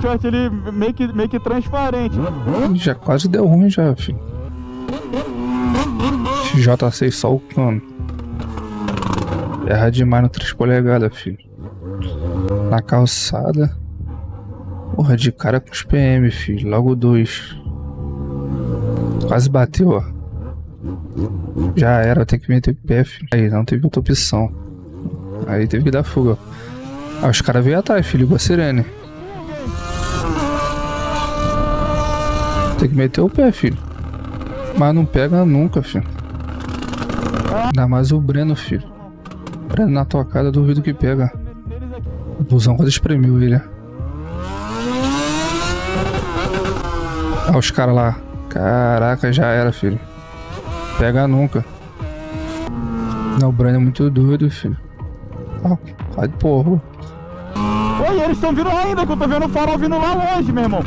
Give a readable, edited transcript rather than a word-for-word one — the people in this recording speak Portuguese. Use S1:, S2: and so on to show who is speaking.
S1: short ali meio que transparente.
S2: Já quase deu ruim já, filho. XJ6 só o cano. Erra demais no 3 polegadas, filho. Na calçada. Porra, de cara com os PM, filho. Logo 2. Quase bateu, ó. Já era, tem que meter o pé, filho. Aí, não teve outra opção. Aí teve que dar fuga. Ah, os caras veio atrás, filho, igual a sirene. Tem que meter o pé, filho. Mas não pega nunca, filho. Ainda mais o Breno, filho. Breno na tocada, duvido que pega. O busão quase espremeu ele. Olha os caras lá. Caraca, já era, filho. Pega nunca. Não, o Breno é muito doido, filho. Ó, vai de porra.
S1: Oi, eles estão vindo ainda, que eu tô vendo o farol vindo lá longe, meu irmão.